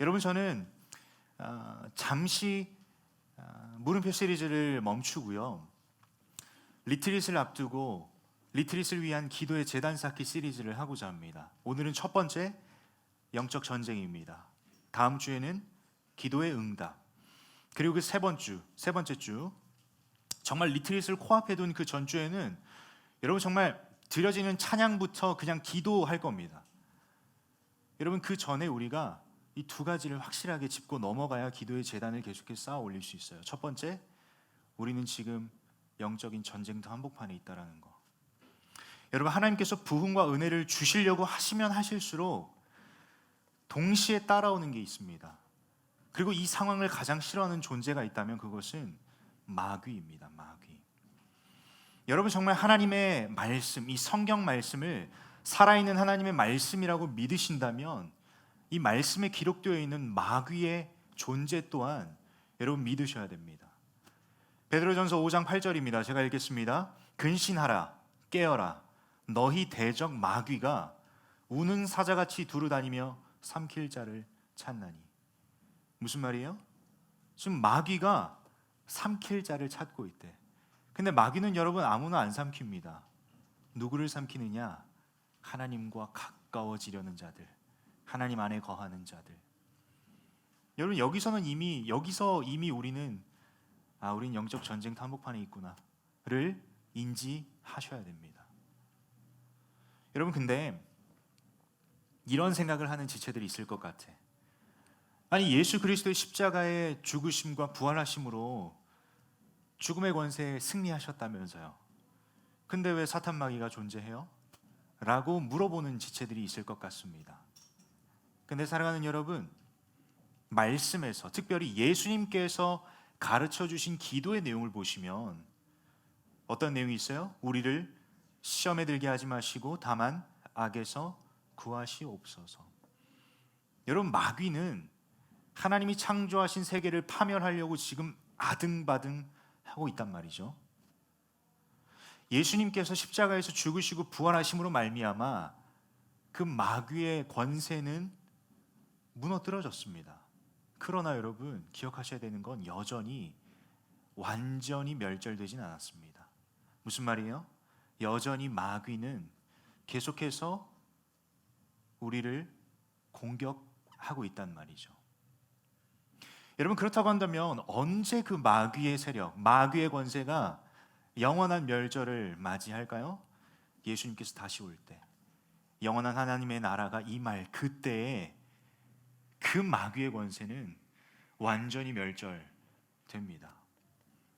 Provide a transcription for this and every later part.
여러분, 저는 잠시 물음표 시리즈를 멈추고요, 리트릿을 앞두고 리트릿을 위한 기도의 재단 쌓기 시리즈를 하고자 합니다. 오늘은 첫 번째 영적 전쟁입니다. 다음 주에는 기도의 응답, 그리고 그 세 번째 주 정말 리트릿을 코앞에 둔 그 전주에는 여러분 정말 드려지는 찬양부터 그냥 기도할 겁니다. 여러분, 그 전에 우리가 이 두 가지를 확실하게 짚고 넘어가야 기도의 재단을 계속해서 쌓아 올릴 수 있어요. 첫 번째, 우리는 지금 영적인 전쟁터 한복판에 있다라는 거. 여러분, 하나님께서 부흥과 은혜를 주시려고 하시면 하실수록 동시에 따라오는 게 있습니다. 그리고 이 상황을 가장 싫어하는 존재가 있다면 그것은 마귀입니다. 마귀. 여러분, 정말 하나님의 말씀, 이 성경 말씀을 살아있는 하나님의 말씀이라고 믿으신다면 이 말씀에 기록되어 있는 마귀의 존재 또한 여러분 믿으셔야 됩니다. 베드로전서 5장 8절입니다. 제가 읽겠습니다. 근신하라, 깨어라, 너희 대적 마귀가 우는 사자같이 두루다니며 삼킬 자를 찾나니. 무슨 말이에요? 지금 마귀가 삼킬 자를 찾고 있대. 근데 마귀는 여러분 아무나 안 삼킵니다. 누구를 삼키느냐? 하나님과 가까워지려는 자들, 하나님 안에 거하는 자들. 여러분, 여기서 이미 우리는 우린 영적 전쟁터 한복판에 있구나를 인지하셔야 됩니다. 여러분, 근데 이런 생각을 하는 지체들이 있을 것 같아. 아니, 예수 그리스도의 십자가의 죽으심과 부활하심으로 죽음의 권세에 승리하셨다면서요. 근데 왜 사탄 마귀가 존재해요? 라고 물어보는 지체들이 있을 것 같습니다. 근데 사랑하는 여러분, 말씀에서 특별히 예수님께서 가르쳐 주신 기도의 내용을 보시면 어떤 내용이 있어요? 우리를 시험에 들게 하지 마시고 다만 악에서 구하시옵소서. 여러분, 마귀는 하나님이 창조하신 세계를 파멸하려고 지금 아등바등 하고 있단 말이죠. 예수님께서 십자가에서 죽으시고 부활하심으로 말미암아 그 마귀의 권세는 무너뜨려졌습니다. 그러나 여러분, 기억하셔야 되는 건 여전히 완전히 멸절되진 않았습니다. 무슨 말이에요? 여전히 마귀는 계속해서 우리를 공격하고 있단 말이죠. 여러분, 그렇다고 한다면 언제 그 마귀의 세력, 마귀의 권세가 영원한 멸절을 맞이할까요? 예수님께서 다시 올 때, 영원한 하나님의 나라가 임할 그때에 그 마귀의 권세는 완전히 멸절됩니다.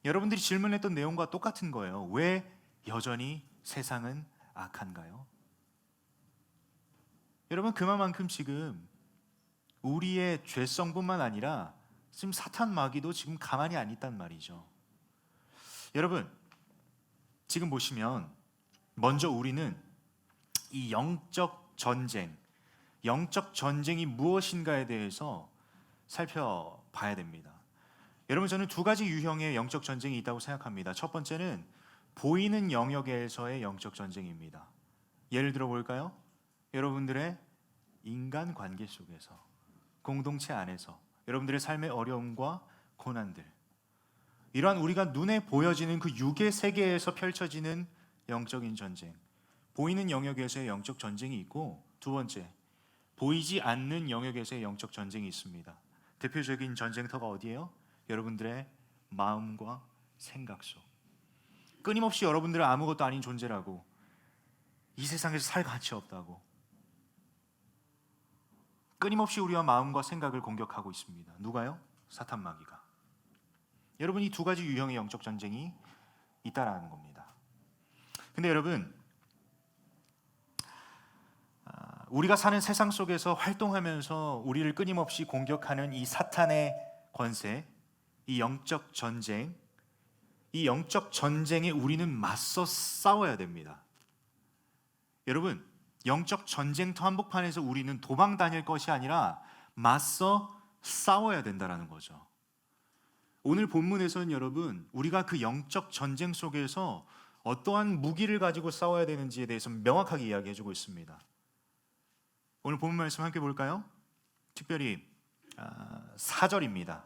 여러분들이 질문했던 내용과 똑같은 거예요. 왜 여전히 세상은 악한가요? 여러분, 그만큼 지금 우리의 죄성뿐만 아니라 지금 사탄 마귀도 지금 가만히 안 있단 말이죠. 여러분, 지금 보시면 먼저 우리는 이 영적 전쟁이 무엇인가에 대해서 살펴봐야 됩니다. 여러분, 저는 두 가지 유형의 영적 전쟁이 있다고 생각합니다. 첫 번째는 보이는 영역에서의 영적 전쟁입니다. 예를 들어 볼까요? 여러분들의 인간 관계 속에서, 공동체 안에서 여러분들의 삶의 어려움과 고난들, 이러한 우리가 눈에 보여지는 그 육의 세계에서 펼쳐지는 영적인 전쟁, 보이는 영역에서의 영적 전쟁이 있고, 두 번째, 보이지 않는 영역에서의 영적 전쟁이 있습니다. 대표적인 전쟁터가 어디예요? 여러분들의 마음과 생각 속. 끊임없이 여러분들은 아무것도 아닌 존재라고, 이 세상에서 살 가치 없다고 끊임없이 우리와 마음과 생각을 공격하고 있습니다. 누가요? 사탄 마귀가. 여러분, 이 두 가지 유형의 영적 전쟁이 있다라는 겁니다. 근데 여러분, 우리가 사는 세상 속에서 활동하면서 우리를 끊임없이 공격하는 이 사탄의 권세, 이 영적 전쟁, 이 영적 전쟁에 우리는 맞서 싸워야 됩니다. 여러분, 영적 전쟁터 한복판에서 우리는 도망 다닐 것이 아니라 맞서 싸워야 된다는 거죠. 오늘 본문에서는 여러분, 우리가 그 영적 전쟁 속에서 어떠한 무기를 가지고 싸워야 되는지에 대해서 명확하게 이야기해주고 있습니다. 오늘 본문 말씀 함께 볼까요? 특별히 4절입니다.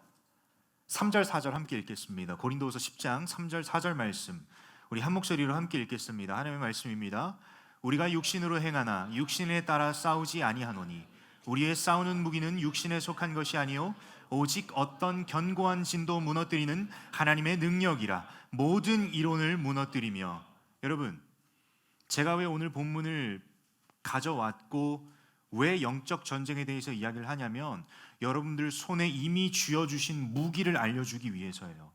3절 4절 함께 읽겠습니다. 고린도후서 10장 3절 4절 말씀 우리 한 목소리로 함께 읽겠습니다. 하나님의 말씀입니다. 우리가 육신으로 행하나 육신에 따라 싸우지 아니하노니 우리의 싸우는 무기는 육신에 속한 것이 아니요 오직 어떤 견고한 진도 무너뜨리는 하나님의 능력이라 모든 이론을 무너뜨리며. 여러분, 제가 왜 오늘 본문을 가져왔고 왜 영적 전쟁에 대해서 이야기를 하냐면 여러분들 손에 이미 쥐어주신 무기를 알려주기 위해서예요.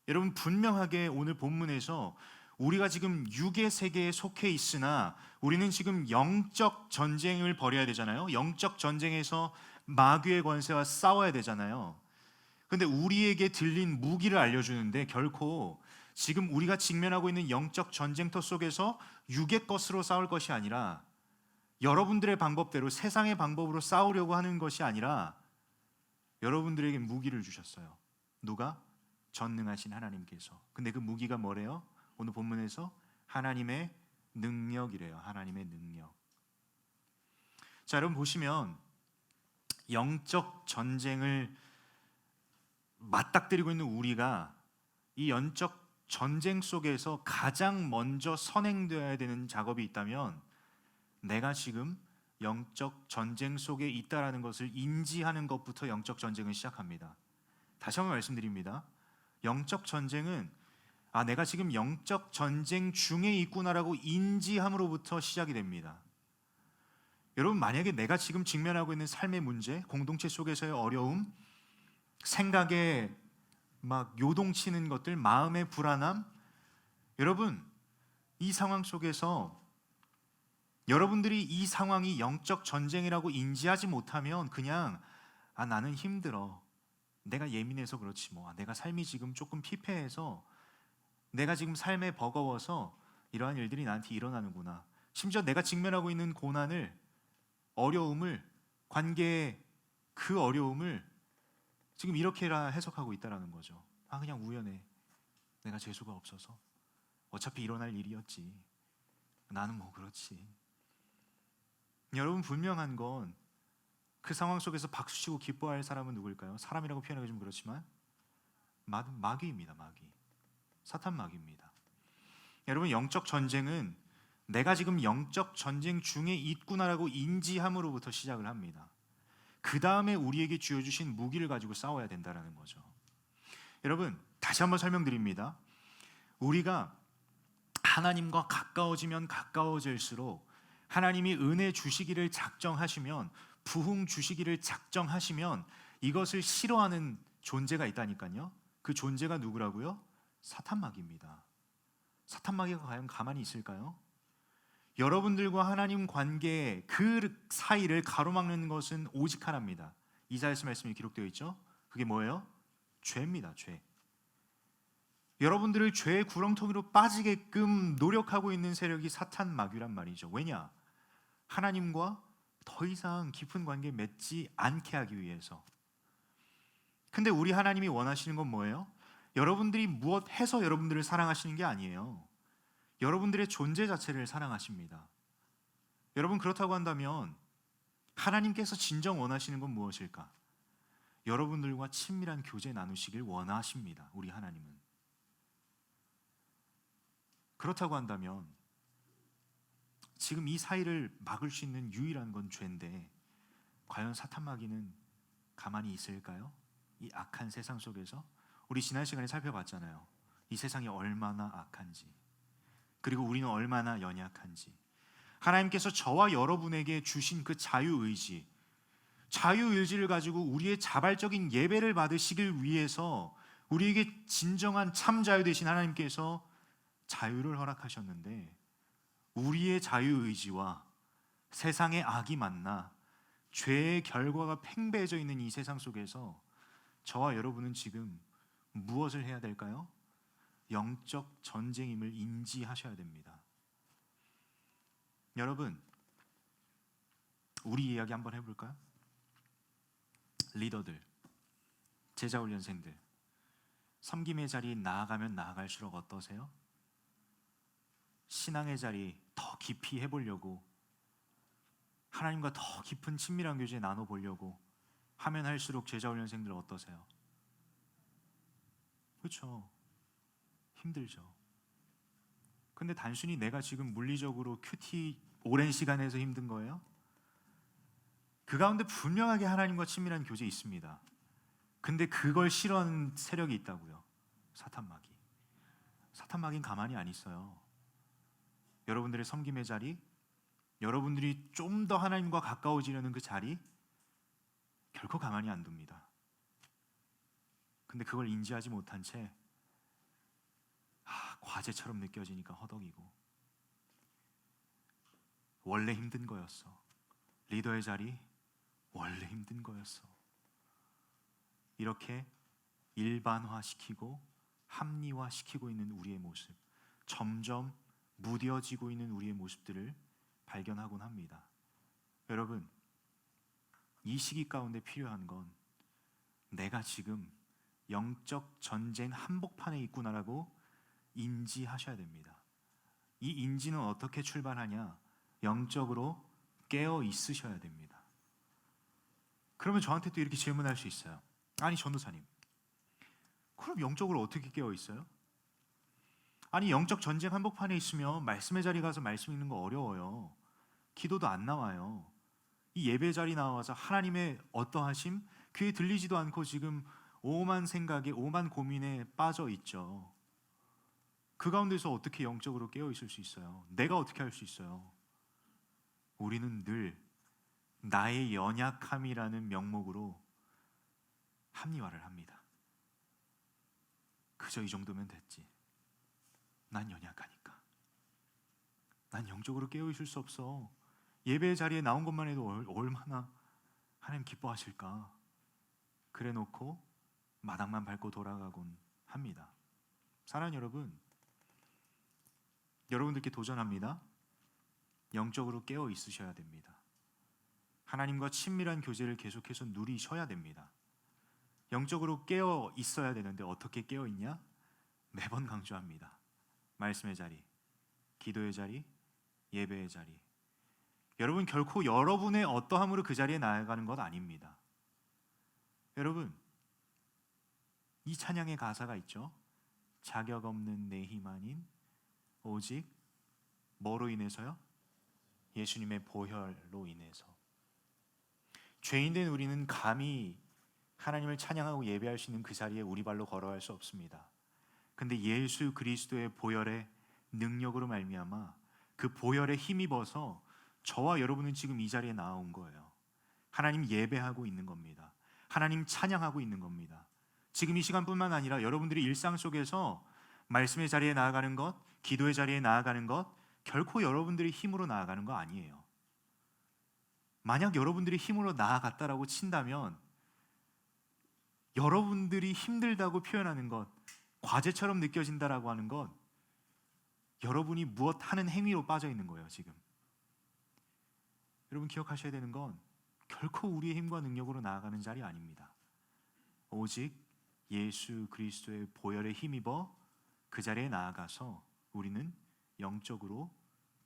여러분, 분명하게 오늘 본문에서 우리가 지금 육의 세계에 속해 있으나 우리는 지금 영적 전쟁을 벌여야 되잖아요. 영적 전쟁에서 마귀의 권세와 싸워야 되잖아요. 근데 우리에게 들린 무기를 알려주는데 결코 지금 우리가 직면하고 있는 영적 전쟁터 속에서 육의 것으로 싸울 것이 아니라 여러분들의 방법대로 세상의 방법으로 싸우려고 하는 것이 아니라 여러분들에게 무기를 주셨어요. 누가? 전능하신 하나님께서. 근데 그 무기가 뭐래요? 오늘 본문에서 하나님의 능력이래요. 하나님의 능력. 자, 여러분 보시면 영적 전쟁을 맞닥뜨리고 있는 우리가 이 영적 전쟁 속에서 가장 먼저 선행되어야 되는 작업이 있다면 내가 지금 영적 전쟁 속에 있다라는 것을 인지하는 것부터 영적 전쟁을 시작합니다. 다시 한번 말씀드립니다. 영적 전쟁은 내가 지금 영적 전쟁 중에 있구나라고 인지함으로부터 시작이 됩니다. 여러분, 만약에 내가 지금 직면하고 있는 삶의 문제, 공동체 속에서의 어려움, 생각에 막 요동치는 것들, 마음의 불안함, 여러분, 이 상황 속에서 여러분들이 이 상황이 영적 전쟁이라고 인지하지 못하면 그냥 나는 힘들어, 내가 예민해서 그렇지 뭐, 내가 삶이 지금 조금 피폐해서, 내가 지금 삶에 버거워서 이러한 일들이 나한테 일어나는구나, 심지어 내가 직면하고 있는 고난을, 어려움을, 관계의 그 어려움을 지금 이렇게라 해석하고 있다라는 거죠. 그냥 우연해, 내가 재수가 없어서, 어차피 일어날 일이었지, 나는 뭐 그렇지. 여러분, 분명한 건 그 상황 속에서 박수치고 기뻐할 사람은 누구일까요? 사람이라고 표현하기 좀 그렇지만 마귀입니다. 마귀, 사탄 마귀입니다. 여러분, 영적 전쟁은 내가 지금 영적 전쟁 중에 있구나라고 인지함으로부터 시작을 합니다. 그 다음에 우리에게 쥐어주신 무기를 가지고 싸워야 된다는 거죠. 여러분, 다시 한번 설명드립니다. 우리가 하나님과 가까워지면 가까워질수록 하나님이 은혜 주시기를 작정하시면, 부흥 주시기를 작정하시면 이것을 싫어하는 존재가 있다니까요. 그 존재가 누구라고요? 사탄 마귀입니다. 사탄 마귀가 과연 가만히 있을까요? 여러분들과 하나님 관계 그 사이를 가로막는 것은 오직 하나입니다. 이사야서 말씀이 기록되어 있죠. 그게 뭐예요? 죄입니다. 죄. 여러분들을 죄의 구렁텅이로 빠지게끔 노력하고 있는 세력이 사탄 마귀란 말이죠. 왜냐? 하나님과 더 이상 깊은 관계 맺지 않게 하기 위해서. 근데 우리 하나님이 원하시는 건 뭐예요? 여러분들이 무엇 해서 여러분들을 사랑하시는 게 아니에요. 여러분들의 존재 자체를 사랑하십니다. 여러분, 그렇다고 한다면 하나님께서 진정 원하시는 건 무엇일까? 여러분들과 친밀한 교제 나누시길 원하십니다. 우리 하나님은. 그렇다고 한다면 지금 이 사이를 막을 수 있는 유일한 건 죄인데 과연 사탄 마귀는 가만히 있을까요? 이 악한 세상 속에서. 우리 지난 시간에 살펴봤잖아요. 이 세상이 얼마나 악한지, 그리고 우리는 얼마나 연약한지. 하나님께서 저와 여러분에게 주신 그 자유의지, 자유의지를 가지고 우리의 자발적인 예배를 받으시길 위해서 우리에게 진정한 참 자유 되신 하나님께서 자유를 허락하셨는데, 우리의 자유의지와 세상의 악이 만나 죄의 결과가 팽배해져 있는 이 세상 속에서 저와 여러분은 지금 무엇을 해야 될까요? 영적 전쟁임을 인지하셔야 됩니다. 여러분, 우리 이야기 한번 해볼까요? 리더들, 제자훈련생들, 섬김의 자리 나아가면 나아갈수록 어떠세요? 신앙의 자리 더 깊이 해보려고, 하나님과 더 깊은 친밀한 교제 나눠보려고 하면 할수록 제자훈련생들 어떠세요? 그렇죠. 힘들죠. 근데 단순히 내가 지금 물리적으로 큐티 오랜 시간에서 힘든 거예요? 그 가운데 분명하게 하나님과 친밀한 교제 있습니다. 근데 그걸 싫어하는 세력이 있다고요. 사탄마귀. 사탄마귀는 가만히 안 있어요. 여러분들의 섬김의 자리, 여러분들이 좀 더 하나님과 가까워지려는 그 자리 결코 가만히 안 둡니다. 근데 그걸 인지하지 못한 채 과제처럼 느껴지니까 허덕이고, 원래 힘든 거였어. 리더의 자리 원래 힘든 거였어. 이렇게 일반화시키고 합리화시키고 있는 우리의 모습, 점점 무뎌지고 있는 우리의 모습들을 발견하곤 합니다. 여러분, 이 시기 가운데 필요한 건 내가 지금 영적 전쟁 한복판에 있구나라고 인지하셔야 됩니다. 이 인지는 어떻게 출발하냐? 영적으로 깨어 있으셔야 됩니다. 그러면 저한테 또 이렇게 질문할 수 있어요. 아니 전도사님, 그럼 영적으로 어떻게 깨어 있어요? 아니 영적 전쟁 한복판에 있으면 말씀의 자리 가서 말씀 읽는 거 어려워요. 기도도 안 나와요. 이 예배 자리 나와서 하나님의 어떠하심 귀에 들리지도 않고 지금 오만 생각에 오만 고민에 빠져 있죠. 그 가운데서 어떻게 영적으로 깨어 있을 수 있어요? 내가 어떻게 할 수 있어요? 우리는 늘 나의 연약함이라는 명목으로 합리화를 합니다. 그저 이 정도면 됐지. 난 연약하니까. 난 영적으로 깨어 있을 수 없어. 예배 자리에 나온 것만 해도 얼마나 하나님 기뻐하실까. 그래 놓고 마당만 밟고 돌아가곤 합니다. 사랑하는 여러분, 여러분들께 도전합니다. 영적으로 깨어 있으셔야 됩니다. 하나님과 친밀한 교제를 계속해서 누리셔야 됩니다. 영적으로 깨어 있어야 되는데 어떻게 깨어 있냐? 매번 강조합니다. 말씀의 자리, 기도의 자리, 예배의 자리. 여러분, 결코 여러분의 어떠함으로 그 자리에 나아가는 것 아닙니다. 여러분, 이 찬양의 가사가 있죠. 자격 없는 내 힘 아닌 오직 뭐로 인해서요? 예수님의 보혈로 인해서. 죄인된 우리는 감히 하나님을 찬양하고 예배할 수 있는 그 자리에 우리 발로 걸어갈 수 없습니다. 근데 예수 그리스도의 보혈의 능력으로 말미암아 그 보혈에 힘입어서 저와 여러분은 지금 이 자리에 나온 거예요. 하나님 예배하고 있는 겁니다. 하나님 찬양하고 있는 겁니다. 지금 이 시간뿐만 아니라 여러분들이 일상 속에서 말씀의 자리에 나아가는 것, 기도의 자리에 나아가는 것, 결코 여러분들이 힘으로 나아가는 거 아니에요. 만약 여러분들이 힘으로 나아갔다라고 친다면 여러분들이 힘들다고 표현하는 것, 과제처럼 느껴진다라고 하는 것, 여러분이 무엇 하는 행위로 빠져 있는 거예요. 지금 여러분 기억하셔야 되는 건 결코 우리의 힘과 능력으로 나아가는 자리 아닙니다. 오직 예수 그리스도의 보혈에 힘입어 그 자리에 나아가서 우리는 영적으로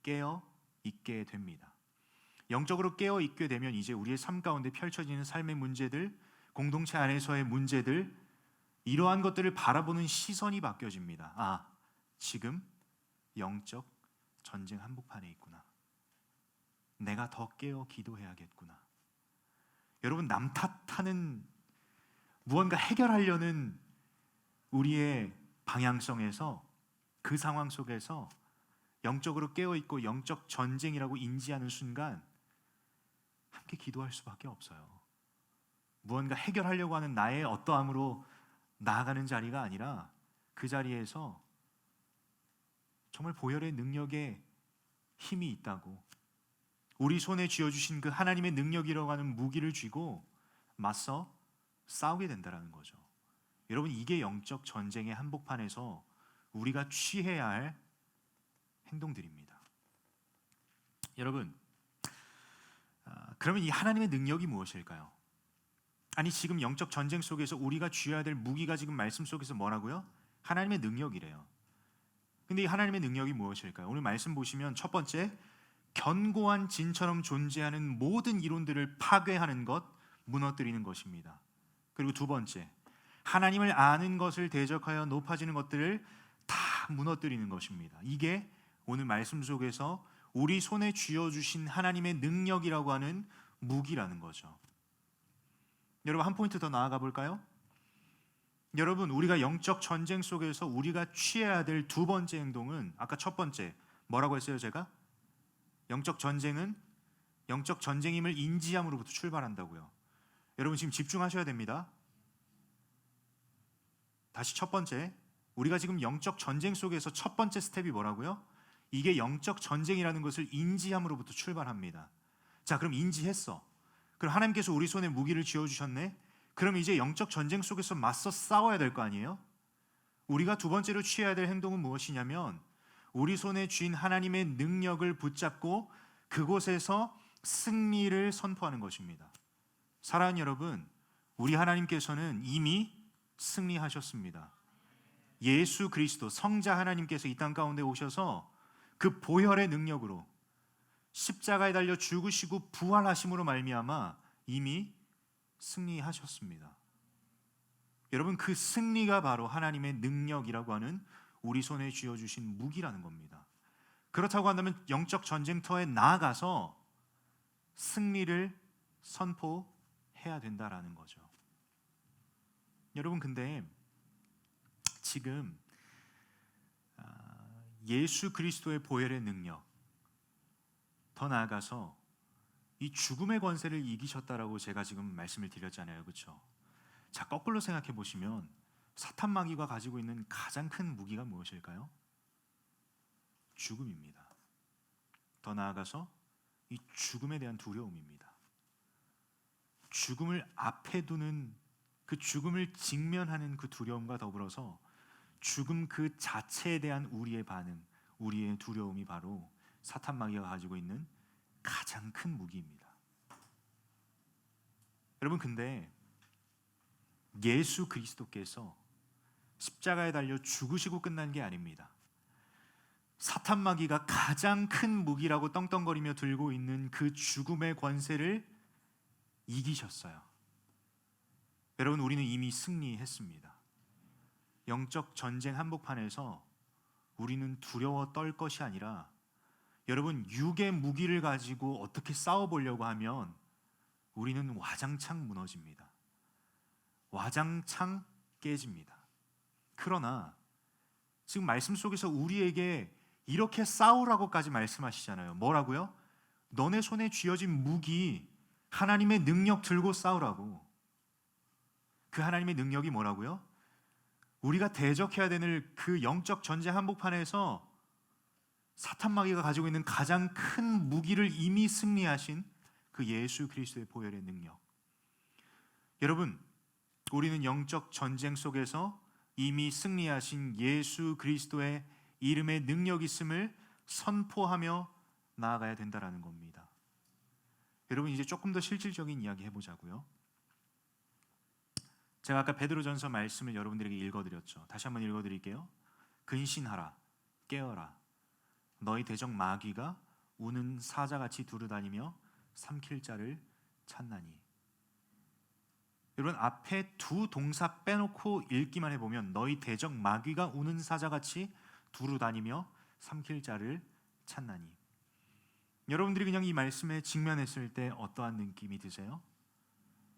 깨어 있게 됩니다. 영적으로 깨어 있게 되면 이제 우리의 삶 가운데 펼쳐지는 삶의 문제들, 공동체 안에서의 문제들, 이러한 것들을 바라보는 시선이 바뀌어집니다. 지금 영적 전쟁 한복판에 있구나. 내가 더 깨어 기도해야겠구나. 여러분, 남 탓하는 무언가 해결하려는 우리의 방향성에서, 그 상황 속에서 영적으로 깨어있고 영적 전쟁이라고 인지하는 순간 함께 기도할 수밖에 없어요. 무언가 해결하려고 하는 나의 어떠함으로 나아가는 자리가 아니라 그 자리에서 정말 보혈의 능력에 힘이 있다고, 우리 손에 쥐어주신 그 하나님의 능력이라고 하는 무기를 쥐고 맞서 싸우게 된다는 거죠. 여러분, 이게 영적 전쟁의 한복판에서 우리가 취해야 할 행동들입니다. 여러분, 그러면 이 하나님의 능력이 무엇일까요? 아니, 지금 영적 전쟁 속에서 우리가 쥐어야 될 무기가 지금 말씀 속에서 뭐라고요? 하나님의 능력이래요. 근데 이 하나님의 능력이 무엇일까요? 오늘 말씀 보시면 첫 번째, 견고한 진처럼 존재하는 모든 이론들을 파괴하는 것, 무너뜨리는 것입니다. 그리고 두 번째, 하나님을 아는 것을 대적하여 높아지는 것들을 다 무너뜨리는 것입니다. 이게 오늘 말씀 속에서 우리 손에 쥐어주신 하나님의 능력이라고 하는 무기라는 거죠. 여러분, 한 포인트 더 나아가 볼까요? 여러분, 우리가 영적 전쟁 속에서 우리가 취해야 될 두 번째 행동은, 아까 첫 번째 뭐라고 했어요? 제가 영적 전쟁임을 인지함으로부터 출발한다고요. 여러분, 지금 집중하셔야 됩니다. 다시 첫 번째, 우리가 지금 영적 전쟁 속에서 첫 번째 스텝이 뭐라고요? 이게 영적 전쟁이라는 것을 인지함으로부터 출발합니다. 자, 그럼 인지했어. 그럼 하나님께서 우리 손에 무기를 쥐어주셨네. 그럼 이제 영적 전쟁 속에서 맞서 싸워야 될 거 아니에요? 우리가 두 번째로 취해야 될 행동은 무엇이냐면, 우리 손에 쥔 하나님의 능력을 붙잡고 그곳에서 승리를 선포하는 것입니다. 사랑하는 여러분, 우리 하나님께서는 이미 승리하셨습니다. 예수 그리스도 성자 하나님께서 이 땅 가운데 오셔서 그 보혈의 능력으로 십자가에 달려 죽으시고 부활하심으로 말미암아 이미 승리하셨습니다. 여러분, 그 승리가 바로 하나님의 능력이라고 하는 우리 손에 쥐어주신 무기라는 겁니다. 그렇다고 한다면 영적 전쟁터에 나아가서 승리를 선포해야 된다라는 거죠. 여러분, 근데 지금 예수 그리스도의 보혈의 능력, 더 나아가서 이 죽음의 권세를 이기셨다라고 제가 지금 말씀을 드렸잖아요. 그렇죠? 자, 거꾸로 생각해 보시면 사탄 마귀가 가지고 있는 가장 큰 무기가 무엇일까요? 죽음입니다. 더 나아가서 이 죽음에 대한 두려움입니다. 죽음을 앞에 두는, 그 죽음을 직면하는 그 두려움과 더불어서 죽음 그 자체에 대한 우리의 반응, 우리의 두려움이 바로 사탄 마귀가 가지고 있는 가장 큰 무기입니다. 여러분, 근데 예수 그리스도께서 십자가에 달려 죽으시고 끝난 게 아닙니다. 사탄 마귀가 가장 큰 무기라고 떵떵거리며 들고 있는 그 죽음의 권세를 이기셨어요. 여러분, 우리는 이미 승리했습니다. 영적 전쟁 한복판에서 우리는 두려워 떨 것이 아니라, 여러분, 육의 무기를 가지고 어떻게 싸워보려고 하면 우리는 와장창 무너집니다. 와장창 깨집니다. 그러나 지금 말씀 속에서 우리에게 이렇게 싸우라고까지 말씀하시잖아요. 뭐라고요? 너네 손에 쥐어진 무기, 하나님의 능력 들고 싸우라고. 그 하나님의 능력이 뭐라고요? 우리가 대적해야 되는 그 영적 전쟁 한복판에서 사탄 마귀가 가지고 있는 가장 큰 무기를 이미 승리하신 그 예수 그리스도의 보혈의 능력. 여러분, 우리는 영적 전쟁 속에서 이미 승리하신 예수 그리스도의 이름의 능력이 있음을 선포하며 나아가야 된다라는 겁니다. 여러분, 이제 조금 더 실질적인 이야기 해보자고요. 제가 아까 베드로전서 말씀을 여러분들에게 읽어드렸죠. 다시 한번 읽어드릴게요. 근신하라, 깨어라. 너희 대적 마귀가 우는 사자같이 두루다니며 삼킬 자를 찾나니. 여러분, 앞에 두 동사 빼놓고 읽기만 해보면 너희 대적 마귀가 우는 사자같이 두루다니며 삼킬 자를 찾나니. 여러분들이 그냥 이 말씀에 직면했을 때 어떠한 느낌이 드세요?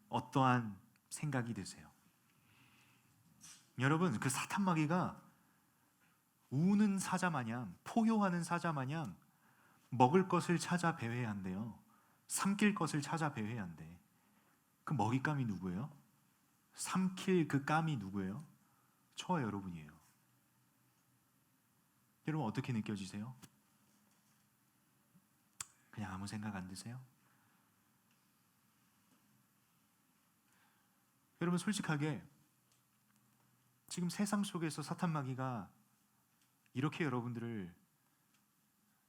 어떠한 생각이 드세요? 여러분, 그 사탄 마귀가 우는 사자 마냥, 포효하는 사자 마냥 먹을 것을 찾아 배회한대요. 삼킬 것을 찾아 배회한대. 그 먹잇감이 누구예요? 삼킬 그 감이 누구예요? 저와 여러분이에요. 여러분, 어떻게 느껴지세요? 그냥 아무 생각 안 드세요? 여러분, 솔직하게 지금 세상 속에서 사탄 마귀가 이렇게 여러분들을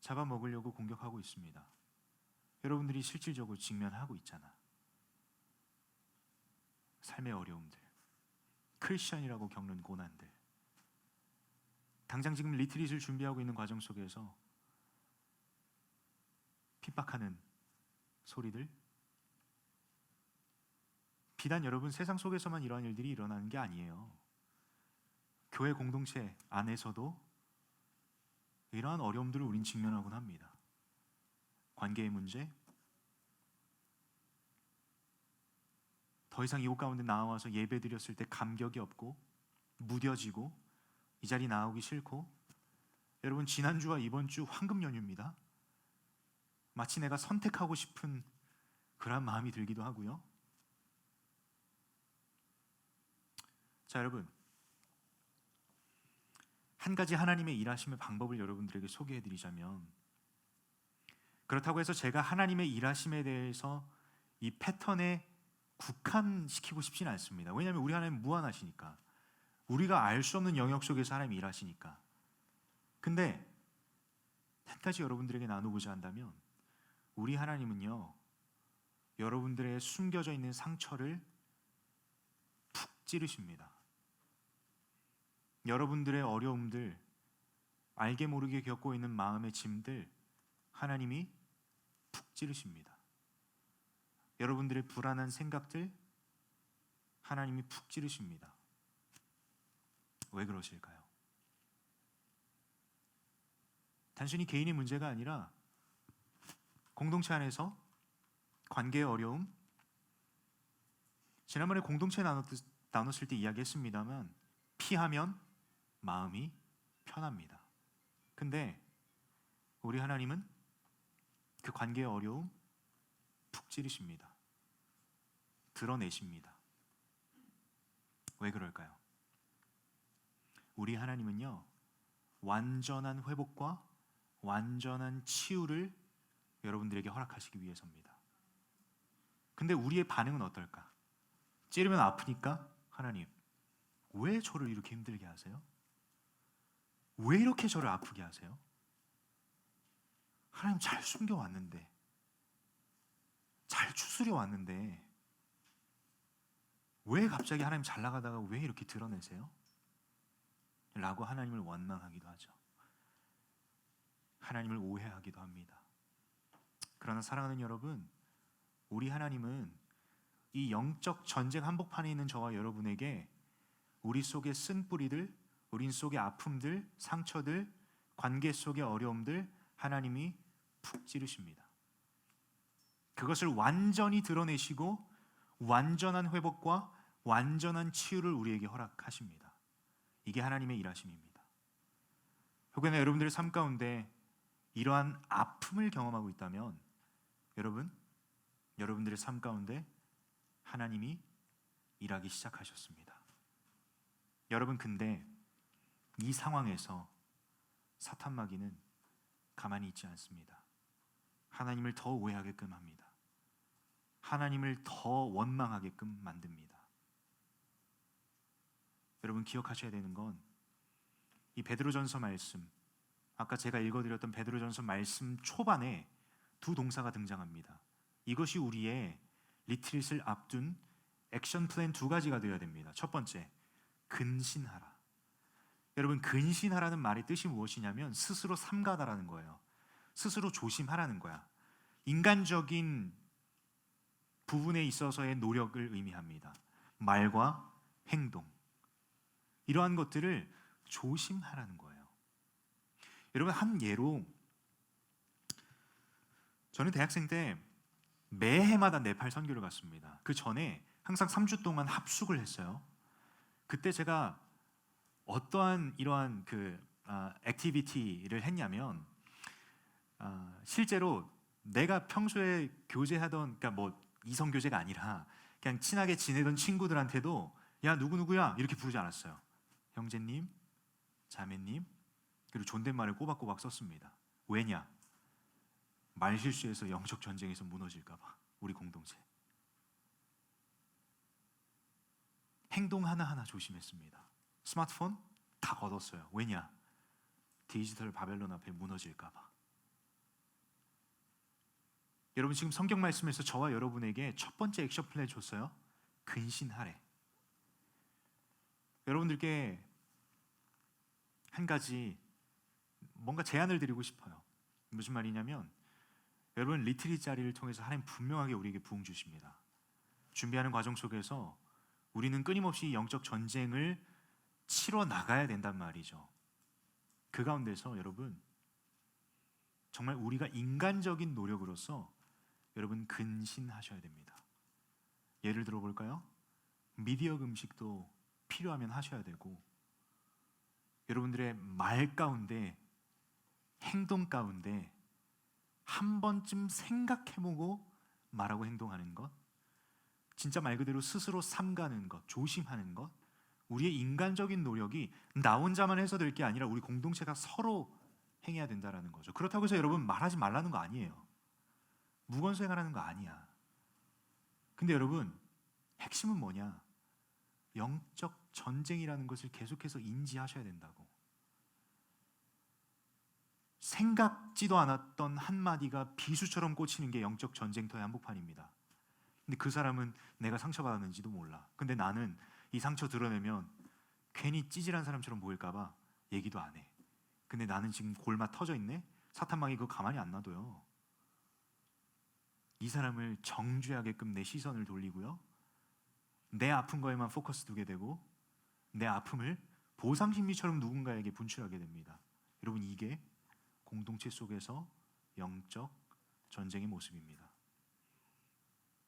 잡아먹으려고 공격하고 있습니다. 여러분들이 실질적으로 직면하고 있잖아. 삶의 어려움들, 크리스천이라고 겪는 고난들, 당장 지금 리트릿을 준비하고 있는 과정 속에서 핍박하는 소리들, 비단 여러분 세상 속에서만 이러한 일들이 일어나는 게 아니에요. 교회 공동체 안에서도 이러한 어려움들을 우린 직면하곤 합니다. 관계의 문제, 더 이상 이곳 가운데 나와서 예배 드렸을 때 감격이 없고 무뎌지고 이 자리 나오기 싫고, 여러분 지난주와 이번 주 황금 연휴입니다. 마치 내가 선택하고 싶은 그런 마음이 들기도 하고요. 자, 여러분 한 가지 하나님의 일하심의 방법을 여러분들에게 소개해 드리자면, 그렇다고 해서 제가 하나님의 일하심에 대해서 이 패턴에 국한시키고 싶지는 않습니다. 왜냐하면 우리 하나님은 무한하시니까, 우리가 알 수 없는 영역 속에서 하나님이 일하시니까. 근데 한 가지 여러분들에게 나누고자 한다면, 우리 하나님은요, 여러분들의 숨겨져 있는 상처를 푹 찌르십니다. 여러분들의 어려움들, 알게 모르게 겪고 있는 마음의 짐들 하나님이 푹 찌르십니다. 여러분들의 불안한 생각들 하나님이 푹 찌르십니다. 왜 그러실까요? 단순히 개인의 문제가 아니라 공동체 안에서 관계의 어려움, 지난번에 공동체 나눴을 때 이야기했습니다만, 피하면 마음이 편합니다. 근데 우리 하나님은 그 관계의 어려움 푹 찌르십니다. 드러내십니다. 왜 그럴까요? 우리 하나님은요, 완전한 회복과 완전한 치유를 여러분들에게 허락하시기 위해서입니다. 근데 우리의 반응은 어떨까? 찌르면 아프니까 하나님, 왜 저를 이렇게 힘들게 하세요? 왜 이렇게 저를 아프게 하세요? 하나님 잘 숨겨왔는데, 잘 추스려 왔는데 왜 갑자기 하나님 잘 나가다가 왜 이렇게 드러내세요? 라고 하나님을 원망하기도 하죠. 하나님을 오해하기도 합니다. 그러나 사랑하는 여러분, 우리 하나님은 이 영적 전쟁 한복판에 있는 저와 여러분에게 우리 속의 쓴뿌리들, 우리 속의 아픔들, 상처들, 관계 속의 어려움들 하나님이 푹 찌르십니다. 그것을 완전히 드러내시고 완전한 회복과 완전한 치유를 우리에게 허락하십니다. 이게 하나님의 일하심입니다. 혹여나 여러분들의 삶 가운데 이러한 아픔을 경험하고 있다면, 여러분들의 삶 가운데 하나님이 일하기 시작하셨습니다. 여러분, 근데 이 상황에서 사탄 마귀는 가만히 있지 않습니다. 하나님을 더 오해하게끔 합니다. 하나님을 더 원망하게끔 만듭니다. 여러분 기억하셔야 되는 건, 이 베드로전서 말씀, 아까 제가 읽어드렸던 베드로전서 말씀 초반에 두 동사가 등장합니다. 이것이 우리의 리트릿을 앞둔 액션 플랜 두 가지가 되어야 됩니다. 첫 번째, 근신하라. 여러분, 근신하라는 말의 뜻이 무엇이냐면 스스로 삼가다라는 거예요. 스스로 조심하라는 거야. 인간적인 부분에 있어서의 노력을 의미합니다. 말과 행동, 이러한 것들을 조심하라는 거예요. 여러분, 한 예로, 저는 대학생 때 매해마다 네팔 선교를 갔습니다. 그 전에 항상 3주 동안 합숙을 했어요. 그때 제가 어떠한 이러한 액티비티를 했냐면, 실제로 내가 평소에 교제하던, 그러니까 뭐 이성 교제가 아니라 그냥 친하게 지내던 친구들한테도 야 누구누구야 이렇게 부르지 않았어요. 형제님, 자매님, 그리고 존댓말을 꼬박꼬박 썼습니다. 왜냐? 말실수해서 영적 전쟁에서 무너질까 봐, 우리 공동체. 행동 하나하나 조심했습니다. 스마트폰 다 걷었어요. 왜냐? 디지털 바벨론 앞에 무너질까 봐. 여러분, 지금 성경 말씀에서 저와 여러분에게 첫 번째 액션 플랜 줬어요. 근신하래. 여러분들께 한 가지 뭔가 제안을 드리고 싶어요. 무슨 말이냐면, 여러분 리트릿 자리를 통해서 하나님 분명하게 우리에게 부흥 주십니다. 준비하는 과정 속에서 우리는 끊임없이 영적 전쟁을 치러 나가야 된단 말이죠. 그 가운데서 여러분 정말 우리가 인간적인 노력으로서 여러분 근신하셔야 됩니다. 예를 들어 볼까요? 미디어 금식도 필요하면 하셔야 되고, 여러분들의 말 가운데, 행동 가운데 한 번쯤 생각해보고 말하고 행동하는 것, 진짜 말 그대로 스스로 삼가는 것, 조심하는 것, 우리의 인간적인 노력이 나 혼자만 해서 될 게 아니라 우리 공동체가 서로 행해야 된다는 거죠. 그렇다고 해서 여러분 말하지 말라는 거 아니에요. 무건수행하라는 거 아니야. 근데 여러분 핵심은 뭐냐? 영적 전쟁이라는 것을 계속해서 인지하셔야 된다고. 생각지도 않았던 한마디가 비수처럼 꽂히는 게 영적 전쟁터의 한복판입니다. 근데 그 사람은 내가 상처받았는지도 몰라. 근데 나는 이 상처 드러내면 괜히 찌질한 사람처럼 보일까 봐 얘기도 안 해. 근데 나는 지금 골마 터져 있네? 사탄망이 그거 가만히 안 놔둬요. 이 사람을 정죄하게끔 내 시선을 돌리고요, 내 아픈 거에만 포커스 두게 되고 내 아픔을 보상심리처럼 누군가에게 분출하게 됩니다. 여러분 이게 공동체 속에서 영적 전쟁의 모습입니다.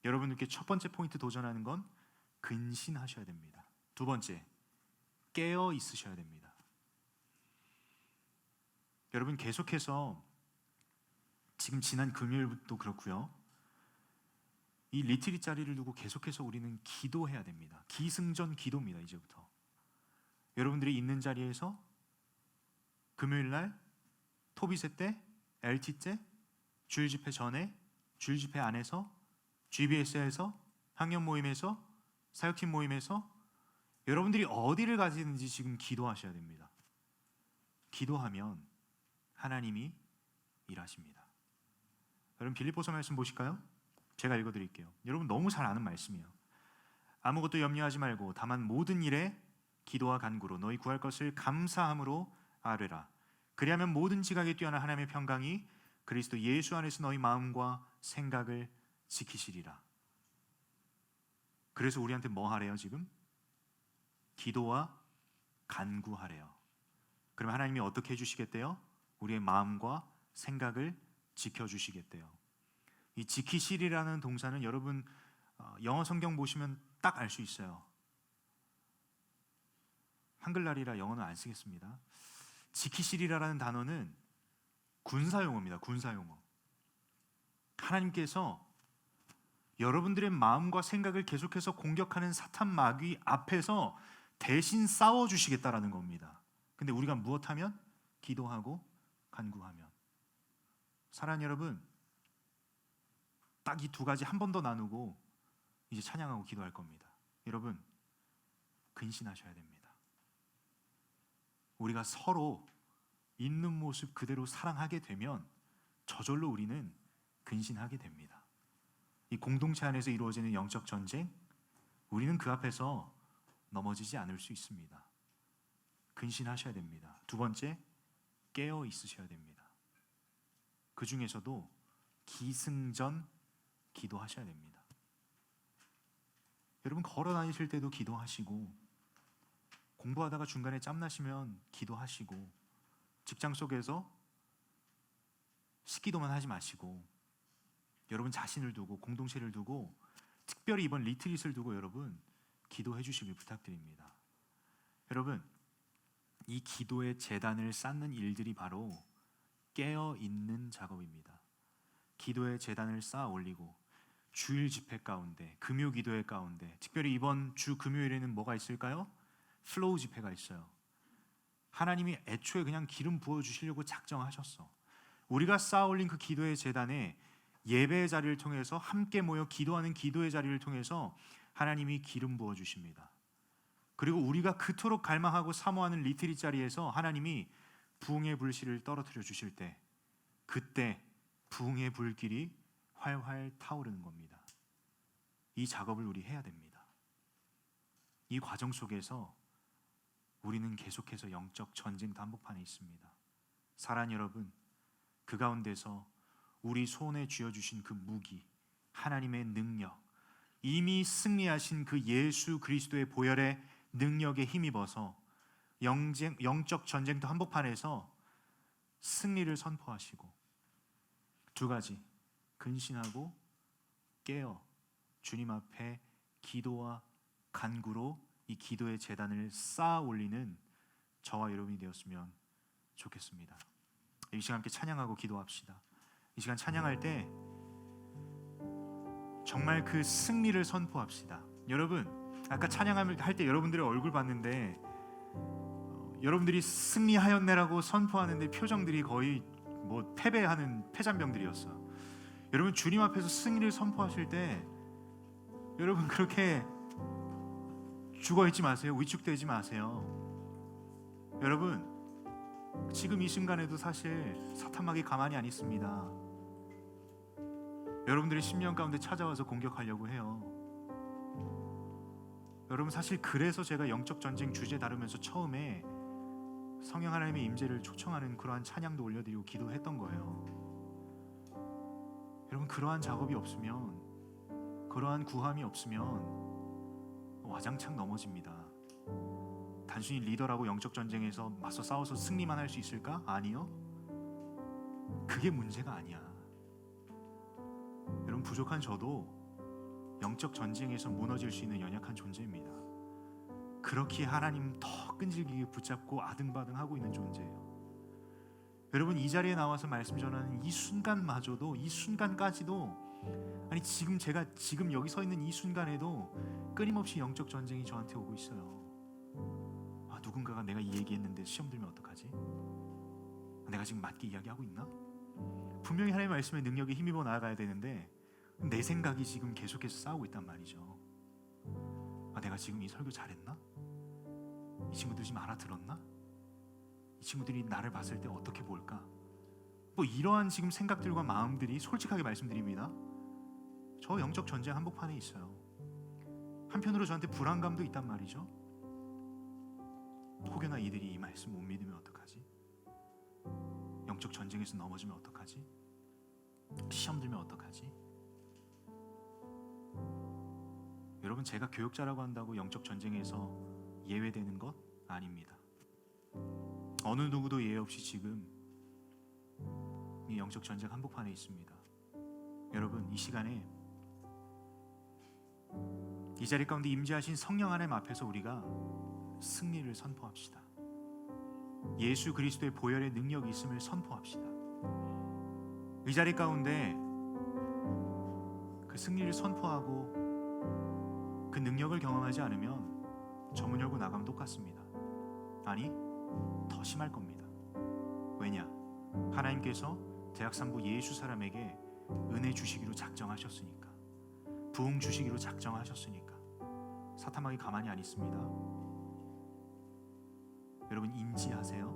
여러분들께 첫 번째 포인트 도전하는 건 근신하셔야 됩니다. 두 번째, 깨어 있으셔야 됩니다. 여러분 계속해서 지금 지난 금요일부터 그렇고요, 이 리트릿 자리를 두고 계속해서 우리는 기도해야 됩니다. 기승전 기도입니다. 이제부터 여러분들이 있는 자리에서 금요일날 토비세 때, LT 때, 주일 집회 전에, 주일 집회 안에서, GBS에서, 학년 모임에서, 사역팀 모임에서 여러분들이 어디를 가시는지 지금 기도하셔야 됩니다. 기도하면 하나님이 일하십니다. 여러분 빌립보서 말씀 보실까요? 제가 읽어드릴게요. 여러분 너무 잘 아는 말씀이에요. 아무것도 염려하지 말고 다만 모든 일에 기도와 간구로 너희 구할 것을 감사함으로 아뢰라. 그리하면 모든 지각에 뛰어난 하나님의 평강이 그리스도 예수 안에서 너희 마음과 생각을 지키시리라. 그래서 우리한테 뭐 하래요 지금? 기도와 간구하래요. 그럼 하나님이 어떻게 해주시겠대요? 우리의 마음과 생각을 지켜주시겠대요. 이 지키시리라는 동사는 여러분 영어 성경 보시면 딱 알 수 있어요. 한글날이라 영어는 안 쓰겠습니다. 지키시리라는 단어는 군사용어입니다. 군사용어. 하나님께서 여러분들의 마음과 생각을 계속해서 공격하는 사탄 마귀 앞에서 대신 싸워주시겠다라는 겁니다. 근데 우리가 무엇하면? 기도하고 간구하면. 사랑하는 여러분, 딱 이 두 가지 한 번 더 나누고 이제 찬양하고 기도할 겁니다. 여러분 근신하셔야 됩니다. 우리가 서로 있는 모습 그대로 사랑하게 되면 저절로 우리는 근신하게 됩니다. 이 공동체 안에서 이루어지는 영적 전쟁, 우리는 그 앞에서 넘어지지 않을 수 있습니다. 근신하셔야 됩니다. 두 번째, 깨어 있으셔야 됩니다. 그 중에서도 기승전 기도하셔야 됩니다. 여러분 걸어 다니실 때도 기도하시고, 공부하다가 중간에 짬나시면 기도하시고, 직장 속에서 식기도만 하지 마시고, 여러분 자신을 두고 공동체를 두고 특별히 이번 리트릿을 두고 여러분 기도해 주시길 부탁드립니다. 여러분 이 기도의 재단을 쌓는 일들이 바로 깨어 있는 작업입니다. 기도의 재단을 쌓아 올리고 주일 집회 가운데, 금요 기도회 가운데, 특별히 이번 주 금요일에는 뭐가 있을까요? 플로우 집회가 있어요. 하나님이 애초에 그냥 기름 부어주시려고 작정하셨어. 우리가 쌓아 올린 그 기도의 재단에 예배의 자리를 통해서 함께 모여 기도하는 기도의 자리를 통해서 하나님이 기름 부어주십니다. 그리고 우리가 그토록 갈망하고 사모하는 리트릿 자리에서 하나님이 부흥의 불씨를 떨어뜨려 주실 때, 그때 부흥의 불길이 활활 타오르는 겁니다. 이 작업을 우리 해야 됩니다. 이 과정 속에서 우리는 계속해서 영적 전쟁 한복판에 있습니다. 사랑하는 여러분, 그 가운데서 우리 손에 쥐어주신 그 무기, 하나님의 능력, 이미 승리하신 그 예수 그리스도의 보혈의 능력에 힘입어서 영적 전쟁터 한복판에서 승리를 선포하시고, 두 가지, 근신하고 깨어 주님 앞에 기도와 간구로 이 기도의 제단을 쌓아 올리는 저와 여러분이 되었으면 좋겠습니다. 이 시간 함께 찬양하고 기도합시다. 이 시간 찬양할 때 정말 그 승리를 선포합시다. 여러분, 아까 찬양할 때 여러분들의 얼굴 봤는데 여러분들이 승리하였네라고 선포하는데 표정들이 거의 뭐 패배하는 패잔병들이었어. 여러분, 주님 앞에서 승리를 선포하실 때 여러분 그렇게 죽어있지 마세요. 위축되지 마세요. 여러분, 지금 이 순간에도 사실 사탄막이 가만히 안 있습니다. 여러분들의 심령 가운데 찾아와서 공격하려고 해요. 여러분, 사실 그래서 제가 영적 전쟁 주제 다루면서 처음에 성령 하나님의 임재를 초청하는 그러한 찬양도 올려드리고 기도했던 거예요. 여러분, 그러한 작업이 없으면, 그러한 구함이 없으면 와장창 넘어집니다. 단순히 리더라고 영적 전쟁에서 맞서 싸워서 승리만 할 수 있을까? 아니요. 그게 문제가 아니야. 여러분, 부족한 저도 영적 전쟁에서 무너질 수 있는 연약한 존재입니다. 그렇게 하나님 더 끈질기게 붙잡고 아등바등하고 있는 존재예요. 여러분, 이 자리에 나와서 말씀 전하는 이 순간마저도, 이 순간까지도, 아니 제가 지금 여기 서 있는 이 순간에도 끊임없이 영적 전쟁이 저한테 오고 있어요. 누군가가 내가 이 얘기했는데 시험 들면 어떡하지? 내가 지금 맞게 이야기하고 있나? 분명히 하나님의 말씀에 능력에 힘입어 나아가야 되는데 내 생각이 지금 계속해서 싸우고 있단 말이죠. 내가 지금 이 설교 잘했나? 이 친구들 지금 알아들었나? 이 친구들이 나를 봤을 때 어떻게 볼까? 뭐 이러한 지금 생각들과 마음들이, 솔직하게 말씀드립니다, 저 영적 전쟁 한복판에 있어요. 한편으로 저한테 불안감도 있단 말이죠. 혹여나 이들이 이 말씀 못 믿으면 어떡하지? 영적 전쟁에서 넘어지면 어떡하지? 시험 들면 어떡하지? 여러분, 제가 교육자라고 한다고 영적 전쟁에서 예외되는 것 아닙니다. 어느 누구도 예외 없이 지금 이 영적 전쟁 한복판에 있습니다. 여러분, 이 시간에 이 자리 가운데 임재하신 성령 하나님 앞에서 우리가 승리를 선포합시다. 예수 그리스도의 보혈의 능력이 있음을 선포합시다. 이 자리 가운데 그 승리를 선포하고 그 능력을 경험하지 않으면 저 문 열고 나가면 똑같습니다. 아니, 더 심할 겁니다. 왜냐? 하나님께서 대학산부 예수 사람에게 은혜 주시기로 작정하셨으니까, 부흥 주시기로 작정하셨으니까 사탄막이 가만히 안 있습니다. 여러분, 인지하세요.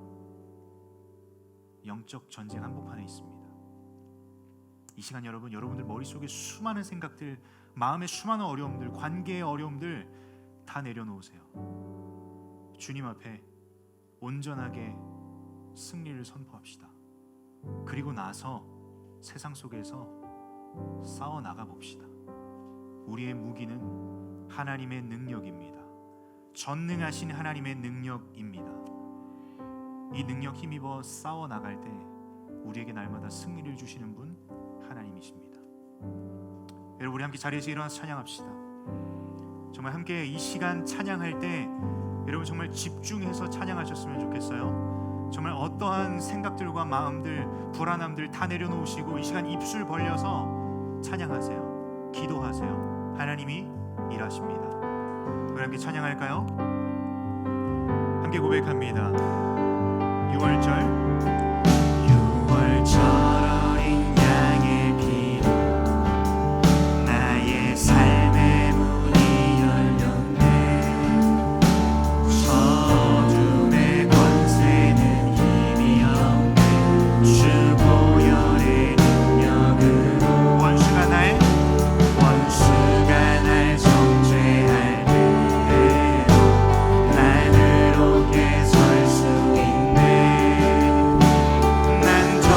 영적 전쟁 한복판에 있습니다. 이 시간 여러분들 머릿속에 수많은 생각들, 마음의 수많은 어려움들, 관계의 어려움들 다 내려놓으세요. 주님 앞에 온전하게 승리를 선포합시다. 그리고 나서 세상 속에서 싸워 나가 봅시다. 우리의 무기는 하나님의 능력입니다. 전능하신 하나님의 능력입니다. 이 능력 힘입어 싸워 나갈 때 우리에게 날마다 승리를 주시는 분 하나님이십니다. 여러분, 우리 함께 자리에서 일어나서 찬양합시다. 정말 함께 이 시간 찬양할 때 여러분 정말 집중해서 찬양하셨으면 좋겠어요. 정말 어떠한 생각들과 마음들, 불안함들 다 내려놓으시고 이 시간 입술 벌려서 찬양하세요. 기도하세요. 하나님이 일하십니다. 우리 함께 찬양할까요? 함께 고백합니다. 6월절 어린 양의 피로 나의 삶의 문이 열렸네. 어둠의 권세는 힘이 없네. 주 보혈의 능력으로 원수가 날 정죄할 때에도 날 의롭게 설 수 있네. 난 더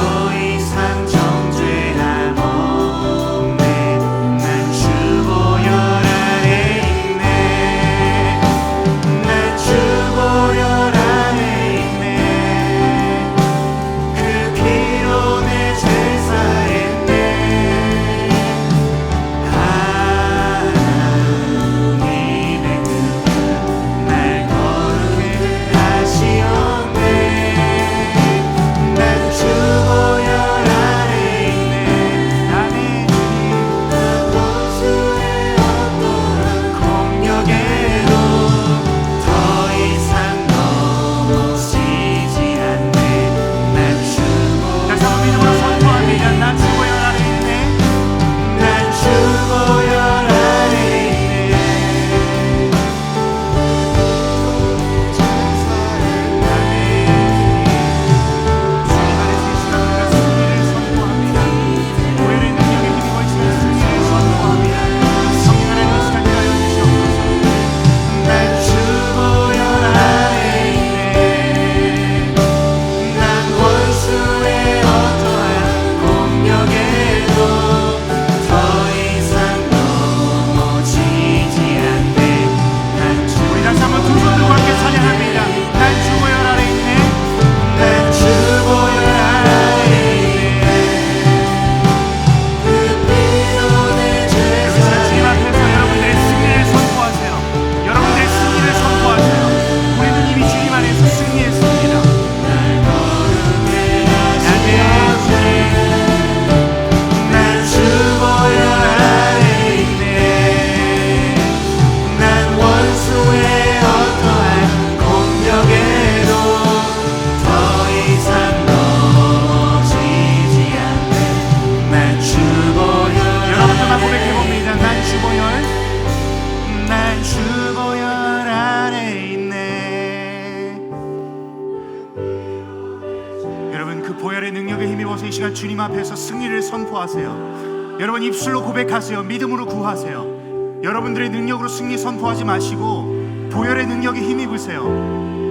이 시간 주님 앞에서 승리를 선포하세요. 여러분 입술로 고백하세요. 믿음으로 구하세요. 여러분들의 능력으로 승리 선포하지 마시고 보혈의 능력에 힘입으세요.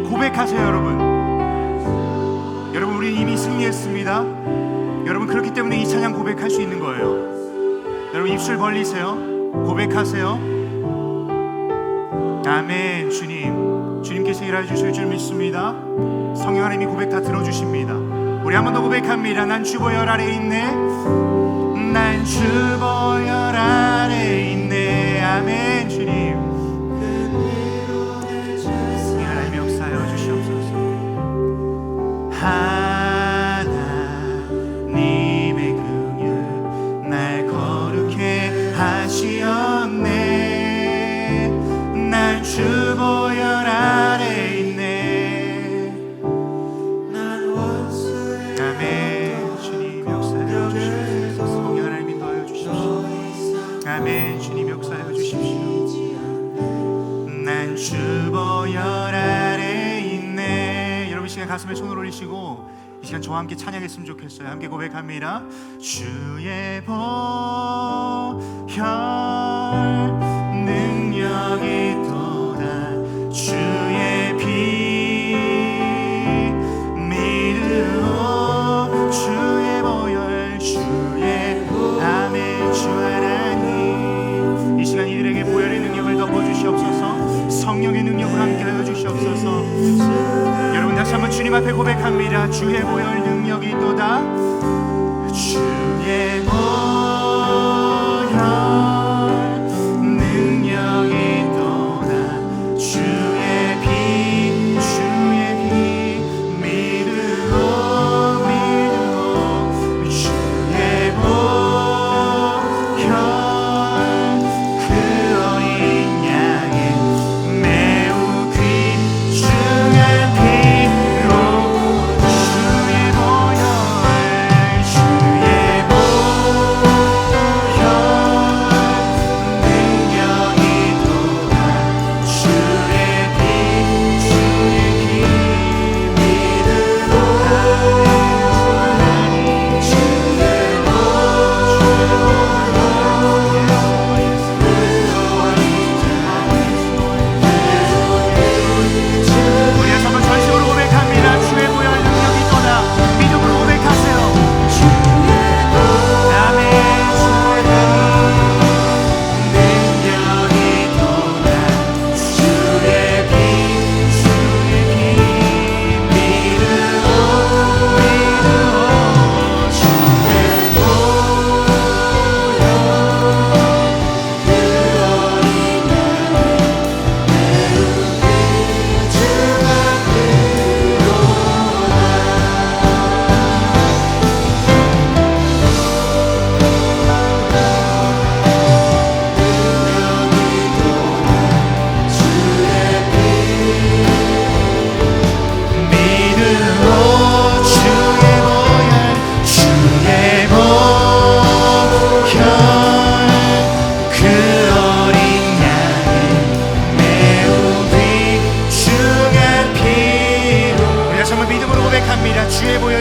고백하세요. 여러분 우리 이미 승리했습니다. 여러분 그렇기 때문에 이 찬양 고백할 수 있는 거예요. 여러분 입술 벌리세요. 고백하세요. 아멘. 주님께서 일하여 주실 줄 믿습니다. 성령 하나님이 고백 다 들어주십니다. 우리 한 번 더 고백합니다. 난 주 보혈 아래 있네. 난 주 보혈 아래 있네. 아멘. 주님 하나님의 역사하여 주시옵소서. 하나님의 긍휼 날 거룩해 하시었네. 난 주 보혈 아래 있네. 난 원수의 아멘. 주님 역사하여 주시옵소서. 성령 하나님 인도하여 주십시오. 아멘. 주님 역사하여 주십시오. 난 주 보혈 아래 있네. 여러분 이 시간 가슴에 손을 올리시고 이 시간 저와 함께 찬양했으면 좋겠어요. 함께 고백합니다. 주의 보혈 능력이 또다. 주의 피 믿으오. 주의 보혈 주의 아멘. 주 하나님 이 시간 이들에게 보혈의 능력을 덮어주시옵소서. 성령의 능력을 함께하여 주시옵소서. 여러분 다시 한번 주님 앞에 고백합니다. 주의 보혈 능력이 또다. 주의 보혈 능력이 또다. 주의 피 믿으오. 주의 보혈 그 어린 양의 매우 귀중한 피로 주의 보혈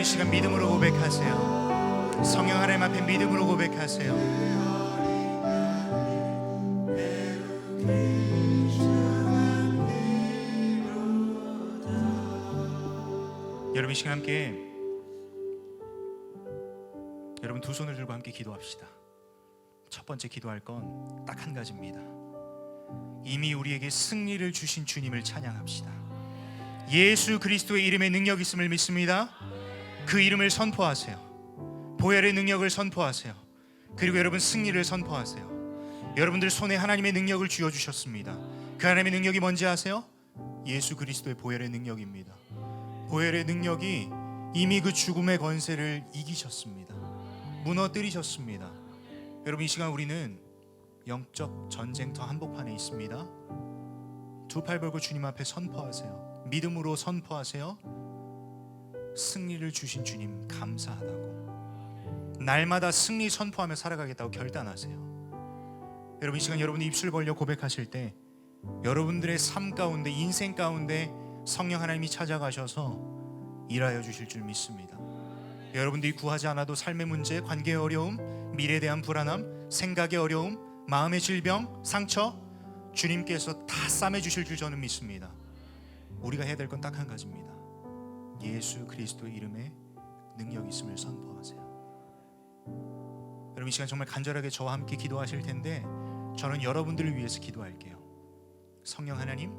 시간 믿음으로 고백하세요. 성령 하나님 앞에 믿음으로 고백하세요. 여러분 이 시간 함께 여러분 두 손을 들고 함께 기도합시다. 첫 번째 기도할 건 딱 한 가지입니다. 이미 우리에게 승리를 주신 주님을 찬양합시다. 예수 그리스도의 이름에 능력 있음을 믿습니다. 그 이름을 선포하세요. 보혈의 능력을 선포하세요. 그리고 여러분 승리를 선포하세요. 여러분들 손에 하나님의 능력을 쥐어주셨습니다. 그 하나님의 능력이 뭔지 아세요? 예수 그리스도의 보혈의 능력입니다. 보혈의 능력이 이미 그 죽음의 권세를 이기셨습니다. 무너뜨리셨습니다. 여러분 이 시간 우리는 영적 전쟁터 한복판에 있습니다. 두 팔 벌고 주님 앞에 선포하세요. 믿음으로 선포하세요. 승리를 주신 주님 감사하다고, 날마다 승리 선포하며 살아가겠다고 결단하세요. 여러분, 이 시간 여러분이 입술 벌려 고백하실 때 여러분들의 삶 가운데, 인생 가운데 성령 하나님이 찾아가셔서 일하여 주실 줄 믿습니다. 여러분들이 구하지 않아도 삶의 문제, 관계의 어려움, 미래에 대한 불안함, 생각의 어려움, 마음의 질병, 상처, 주님께서 다 싸매 주실 줄 저는 믿습니다. 우리가 해야 될 건 딱 한 가지입니다. 예수 그리스도의 이름에 능력이 있음을 선포하세요. 여러분, 이 시간 정말 간절하게 저와 함께 기도하실 텐데 저는 여러분들을 위해서 기도할게요. 성령 하나님,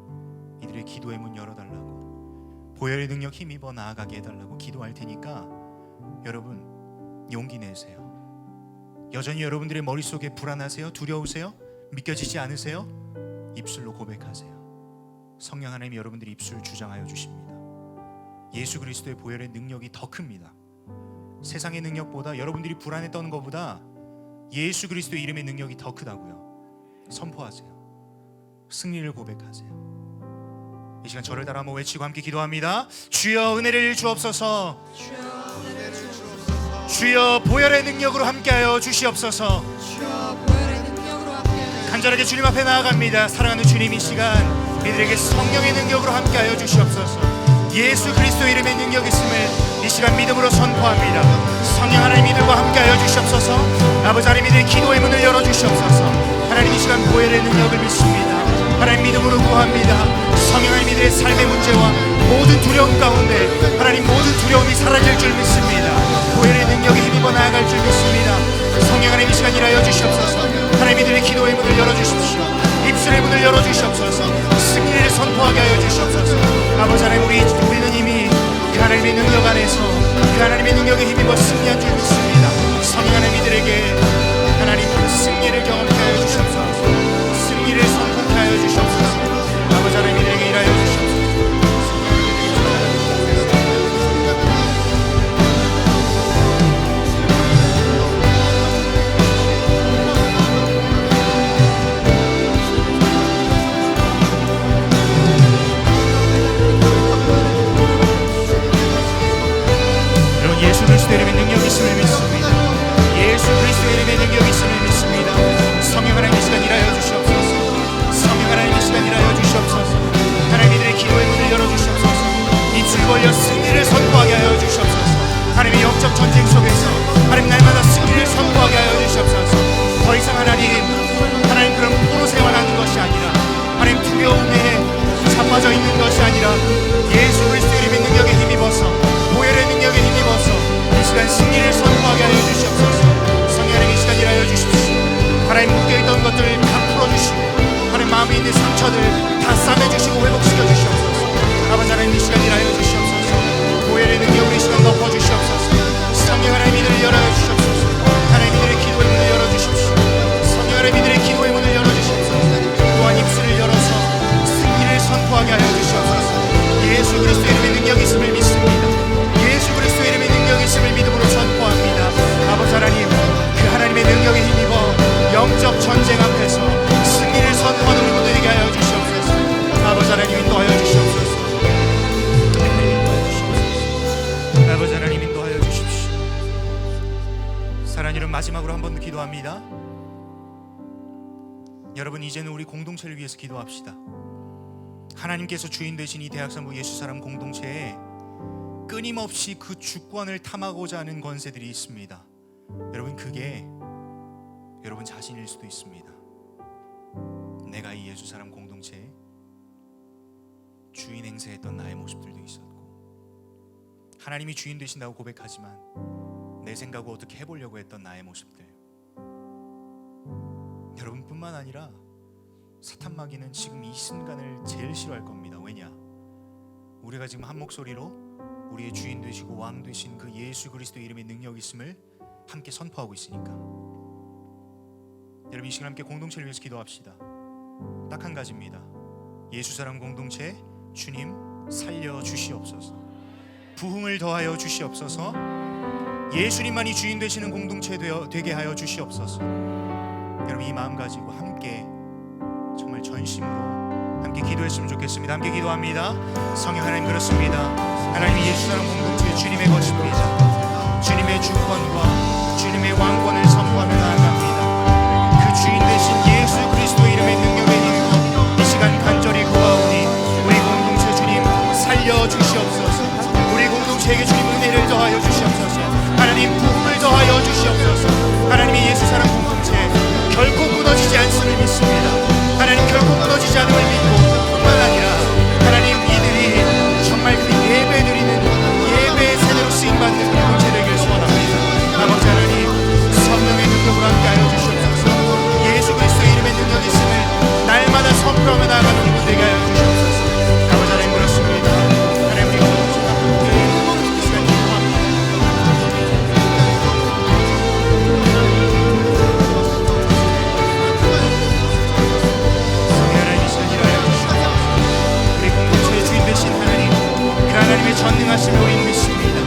이들의 기도의 문 열어달라고, 보혈의 능력 힘입어 나아가게 해달라고 기도할 테니까 여러분 용기 내세요. 여전히 여러분들의 머릿속에 불안하세요? 두려우세요? 믿겨지지 않으세요? 입술로 고백하세요. 성령 하나님이 여러분들의 입술을 주장하여 주십니다. 예수 그리스도의 보혈의 능력이 더 큽니다. 세상의 능력보다, 여러분들이 불안에 떠는 것보다 예수 그리스도의 이름의 능력이 더 크다고요. 선포하세요. 승리를 고백하세요. 이 시간 저를 따라 한번 외치고 함께 기도합니다. 주여 은혜를 주옵소서. 주여 보혈의 능력으로 함께하여 주시옵소서. 간절하게 주님 앞에 나아갑니다. 사랑하는 주님, 이 시간 이들에게 성령의 능력으로 함께하여 주시옵소서. 예수 그리스도의 이름의 능력이 있음을 이 시간 믿음으로 선포합니다. 성령 하나님, 이들과 함께하여 주시옵소서. 아버지 하나님, 이들의 기도의 문을 열어주시옵소서. 하나님, 이 시간 보혈의 능력을 믿습니다. 하나님, 믿음으로 구합니다. 성령 하나님, 이들의 삶의 문제와 모든 두려움 가운데 하나님, 모든 두려움이 사라질 줄 믿습니다. 보혈의 능력에 힘입어 나아갈 줄 믿습니다. 성령 하나님, 이 시간 일하여 주시옵소서. 하나님, 이들의 기도의 문을 열어주십시오. 입술의 문을 열어주시옵소서. 승리를 선포하게 하여 주시옵소서. 아버지 하나님, 우리는 이미 그 하나님의 능력 안에서 그 하나님의 능력에 힘입어 승리한 줄 믿습니다. 성령 하나님, 이들에게 하나님 승리를 경험케 하여 주시옵소서. 승리를 선포케 하여 주시옵소서. 아버지 하나님, 이들에게 일하여 주시옵소서. 예수 그리스도의 이름의 능력이 있음을 믿습니다. 예수 그리스도의 이름의 능력이 있음을 믿습니다. 성령 하나님, 이 시간 일하여 주시옵소서. 성령 하나님, 이 시간 일하여 주시옵소서. 하나님, 이들의 기도의 문을 열어주시옵소서. 입술 벌려 승리를 선포하게 하여 주시옵소서. 하나님의 영적 전쟁 속에서 하나님 날마다 승리를 선포하게 하여 주시옵소서. 더 이상 하나님 그런 포로 생활하는 것이 아니라, 하나님 두려움에 자빠져 있는 것이 아니라 예수 그리스도의 이름의 능력에 힘입어서, 보혈의 능력에 힘입어서 이 시간 승리를 선포하게 하여 주시옵소서. 성령 하나님, 이 시간 일하여 주십시오. 하나님, 묶여있던 것들을 다 풀어주시고, 하나님 마음에 있는 상처들 다 싸매주시고 회복시켜 주시옵소서. 아버지 하나님, 이 시간 일하여 주시옵소서. 보혈의 능력으로 이 시간 덮어주시옵소서. 성령 하나님, 이들을 열어여 주시옵소서. 하나님, 이들의 기도의 문을 열어주십시오. 성령 하나님, 이들의 기도의 문을 열어주시옵소서. 또한 입술을 열어서 승리를 선포하게 하여 주시옵소서. 예수 그리스도의 이름의 능력이 있음을 믿습니다. 예수 그리스도의 이름의 능력이 있음을 믿음으로 선포합니다. 아버지 하나님, 그 하나님의 능력에 힘입어 영적 전쟁 앞에서 승리를 선포하는 우리 모두 되게 하여 주시옵소서. 아버지 하나님, 인도하여 주시옵소서. 아버지 하나님, 인도하여 주십시오. 사랑하는 여러분, 마지막으로 한 번 더 기도합니다. 여러분, 이제는 우리 공동체를 위해서 기도합시다. 하나님께서 주인 되신 이 대학선부 예수사람 공동체에 끊임없이 그 주권을 탐하고자 하는 권세들이 있습니다. 여러분, 그게 여러분 자신일 수도 있습니다. 내가 이 예수사람 공동체에 주인 행세했던 나의 모습들도 있었고, 하나님이 주인 되신다고 고백하지만 내 생각을 어떻게 해보려고 했던 나의 모습들, 여러분뿐만 아니라 사탄 마귀는 지금 이 순간을 제일 싫어할 겁니다. 왜냐? 우리가 지금 한 목소리로 우리의 주인 되시고 왕 되신 그 예수 그리스도의 이름의 능력이 있음을 함께 선포하고 있으니까. 여러분, 이 시간 함께 공동체를 위해서 기도합시다. 딱 한 가지입니다. 예수사람 공동체, 주님 살려 주시옵소서. 부흥을 더하여 주시옵소서. 예수님만이 주인 되시는 공동체 되게 하여 주시옵소서. 여러분, 이 마음 가지고 함께 정말 전심으로 함께 기도 기도했으면 좋겠습니다. 함께 기도합니다. 성령 하나님, 그렇습니다. 하나님이 예수라는 공동체 주님의 것입니다. 주님의 주권과 주님의 왕권을 선포하며 나아갑니다. 그 주인 되신 예수 그리스도의 이름의 능력의 힘으로 이 시간 간절히 구하오니 우리 공동체 주님 살려주시옵소서. 우리 공동체에게 주님 은혜를 더하여 주시옵소서. 하나님 부흥을 더하여 주시옵소서. 하나님의 예수 사랑 공동체 결코 무너지지 않음을 믿습니다. 하나님 결코 무너지지 않음을 믿고 뿐만 아니라 하나님 이들이 정말 그 예배 드리는 예배의 세대로 쓰임받는 공동체 되길 소원합니다. 아버지 하나님 성령의 능력으로 함께하여 주시옵소서. 예수 그리스도의 이름의 능력이 있음을 날마다 선포하며 나아가는 우리 되게 하여 주시옵소서. 아버지 하나님 그렇습니다. 하나님 우리 공동체가 함께 이 시간 기도합니다. 성령 하나님 이 시간 일하여 주시옵소서. 우리 공동체의 주인 되신 하나님, 그 하나님의 전능하심을 우리는 믿습니다.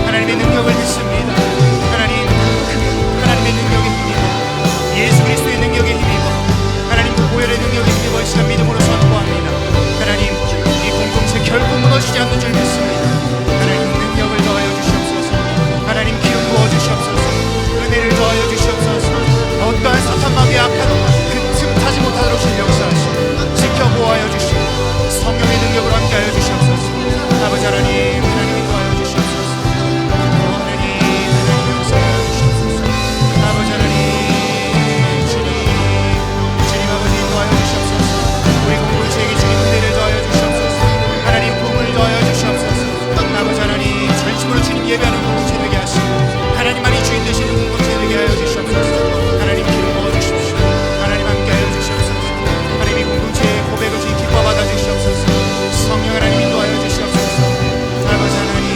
하나님의 능력을 믿습니다. 하나님 그 하나님의 능력에 힘입어 예수 그리스도의 능력에 힘입어 하나님 그 보혈의 능력에 힘입어 이 시간 믿음으로 선포합니다. 하나님 이 공동체 결코 무너지지 않는 줄 믿습니다. 하나님 능력을 더하여 주시옵소서. 하나님 기름 부어 주시옵소서. 은혜를 더하여 주시옵소서. 어떠한 사탄 마귀의 악한 그 틈타지 못하도록 주님 역사하시고 지켜 보호하여 주시고 성령의 능력으로 함께하여 주시옵소서. 아버지 하나님 하나님이 도와여 주시옵소서. 하나님 역사하여 주시옵소서. 아버지 하나님 주님 아버지 도와여 주시옵소서. 우리 공동체에게 주님 은혜를 더하여 주시옵소서. 하나님 복을 더하여 주시옵소서. 아버지 하나님 전심으로 주님 예배하는 공동체 되게 하시고 하나님만이 주인 되시는 공동체 되게 하여 주시옵소서. 하나님 기름 부어 주십시오. 하나님 함께하여 주시옵소서. 하나님 이 공동체의 고백을 주님 기뻐 받아 주시옵소서. 성령 하나님 인도하여 주시옵소서. 아버지 하나님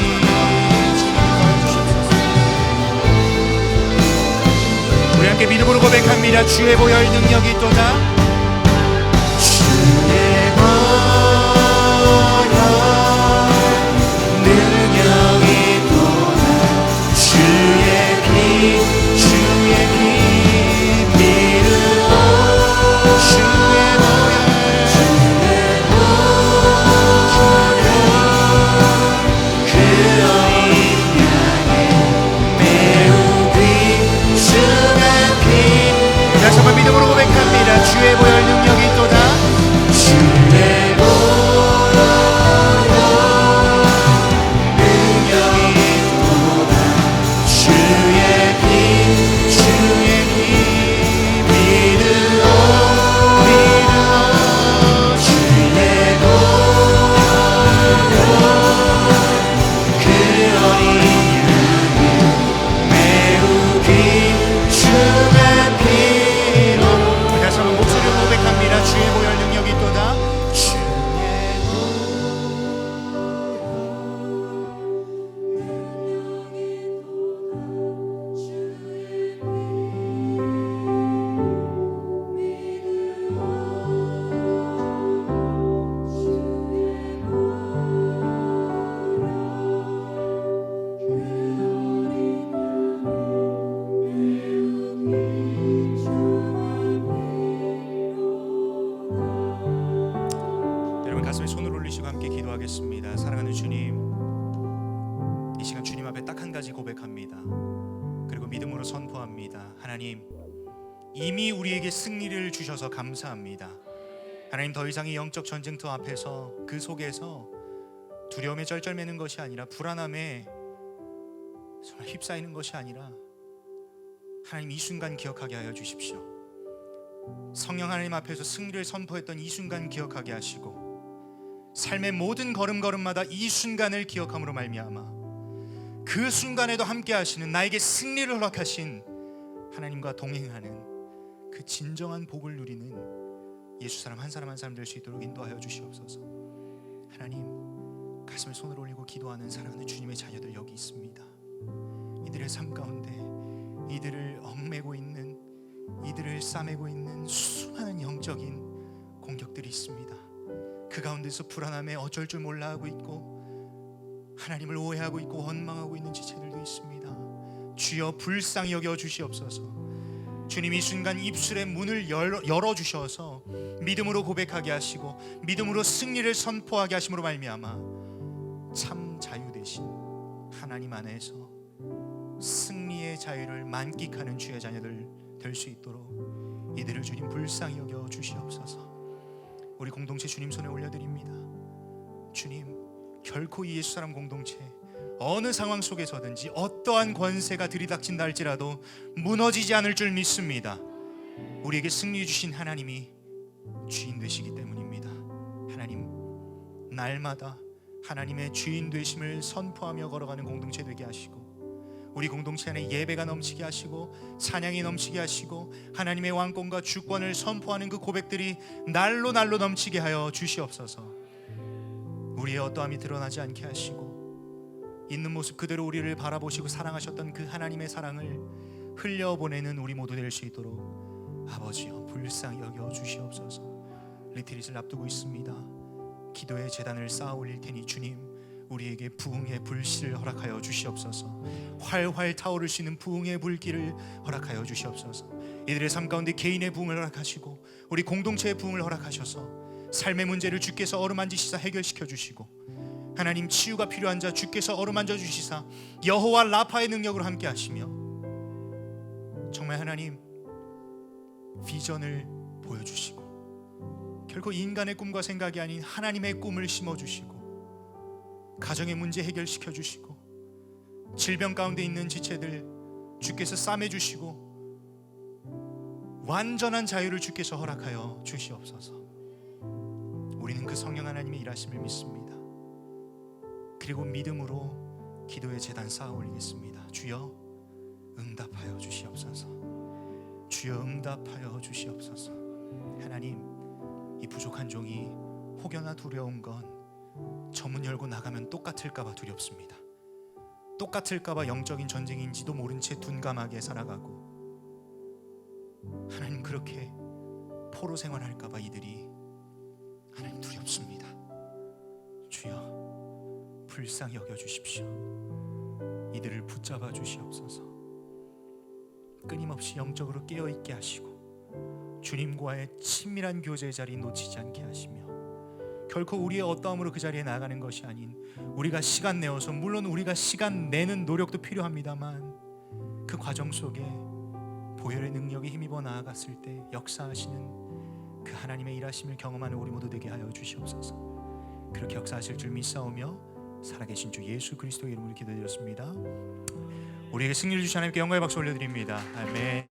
주님 인도하여 주시옵소서. 우리 함께 믿음으로 고백합니다. 주의 보혈 능력이 있도다. 주의 보혈 능력이 있도다. 주의 피 믿으오. 주의 정말 믿음으로 고백합니다. 주의 보혈 능력이 있도다. 주의 보혈 능력이 있도다. 주의 피 믿으오. 주의 보혈 그 어린 양을 메우기 주의 피로. 다시 한번 목소리로 고백합니다. 주의 보혈 능력이 있도다. 가슴에 손을 올리시고 함께 기도하겠습니다. 사랑하는 주님, 이 시간 주님 앞에 딱 한 가지 고백합니다. 그리고 믿음으로 선포합니다. 하나님, 이미 우리에게 승리를 주셔서 감사합니다. 하나님, 더 이상의 영적 전쟁터 앞에서 그 속에서 두려움에 쩔쩔매는 것이 아니라 불안함에 정말 휩싸이는 것이 아니라 하나님 이 순간 기억하게 하여 주십시오. 성령 하나님 앞에서 승리를 선포했던 이 순간 기억하게 하시고 삶의 모든 걸음걸음마다 이 순간을 기억함으로 말미암아 그 순간에도 함께 하시는 나에게 승리를 허락하신 하나님과 동행하는 그 진정한 복을 누리는 예수 사람 한 사람 한 사람 될 수 있도록 인도하여 주시옵소서. 하나님, 가슴에 손을 올리고 기도하는 사랑하는 주님의 자녀들 여기 있습니다. 이들의 삶 가운데 이들을 얽매고 있는, 이들을 싸매고 있는 수많은 영적인 공격들이 있습니다. 그 가운데서 불안함에 어쩔 줄 몰라 하고 있고 하나님을 오해하고 있고 원망하고 있는 지체들도 있습니다. 주여 불쌍히 여겨 주시옵소서. 주님, 이 순간 입술의 문을 열어주셔서 믿음으로 고백하게 하시고 믿음으로 승리를 선포하게 하심으로 말미암아 참 자유 되신 하나님 안에서 승리의 자유를 만끽하는 주의 자녀들 될 수 있도록 이들을 주님 불쌍히 여겨 주시옵소서. 우리 공동체 주님 손에 올려드립니다. 주님, 결코 이 예수사람 공동체 어느 상황 속에서든지 어떠한 권세가 들이닥친다 할지라도 무너지지 않을 줄 믿습니다. 우리에게 승리 주신 하나님이 주인 되시기 때문입니다. 하나님, 날마다 하나님의 주인 되심을 선포하며 걸어가는 공동체 되게 하시고 우리 공동체 안에 예배가 넘치게 하시고 찬양이 넘치게 하시고 하나님의 왕권과 주권을 선포하는 그 고백들이 날로 넘치게 하여 주시옵소서. 우리의 어떠함이 드러나지 않게 하시고 있는 모습 그대로 우리를 바라보시고 사랑하셨던 그 하나님의 사랑을 흘려보내는 우리 모두 될 수 있도록 아버지여 불쌍히 여겨 주시옵소서. 리트릿을 앞두고 있습니다. 기도의 제단을 쌓아 올릴 테니 주님, 우리에게 부흥의 불씨를 허락하여 주시옵소서. 활활 타오를 수 있는 부흥의 불길을 허락하여 주시옵소서. 이들의 삶 가운데 개인의 부흥을 허락하시고 우리 공동체의 부흥을 허락하셔서 삶의 문제를 주께서 어루만지시사 해결시켜 주시고 하나님, 치유가 필요한 자 주께서 어루만져 주시사 여호와 라파의 능력으로 함께 하시며 정말 하나님 비전을 보여주시고 결코 인간의 꿈과 생각이 아닌 하나님의 꿈을 심어주시고 가정의 문제 해결시켜 주시고 질병 가운데 있는 지체들 주께서 싸매주시고 완전한 자유를 주께서 허락하여 주시옵소서. 우리는 그 성령 하나님의 일하심을 믿습니다. 그리고 믿음으로 기도의 제단 쌓아 올리겠습니다. 주여 응답하여 주시옵소서. 주여 응답하여 주시옵소서. 하나님, 이 부족한 종이 혹여나 두려운 건 저문 열고 나가면 똑같을까봐 두렵습니다. 똑같을까봐 영적인 전쟁인지도 모른 채 둔감하게 살아가고 하나님, 그렇게 포로 생활할까봐 이들이 하나님 두렵습니다. 주여 불쌍히 여겨주십시오. 이들을 붙잡아 주시옵소서. 끊임없이 영적으로 깨어있게 하시고 주님과의 친밀한 교제의 자리 놓치지 않게 하시며 결코 우리의 어떠함으로 그 자리에 나가는 것이 아닌 우리가 시간 내어서, 물론 우리가 시간 내는 노력도 필요합니다만 그 과정 속에 보혈의 능력에 힘입어 나아갔을 때 역사하시는 그 하나님의 일하심을 경험하는 우리 모두 되게 하여 주시옵소서. 그렇게 역사하실 줄 믿사오며 살아계신 주 예수 그리스도의 이름으로 기도드렸습니다. 우리에게 승리를 주신 하나님께 영광의 박수 올려드립니다. 아멘.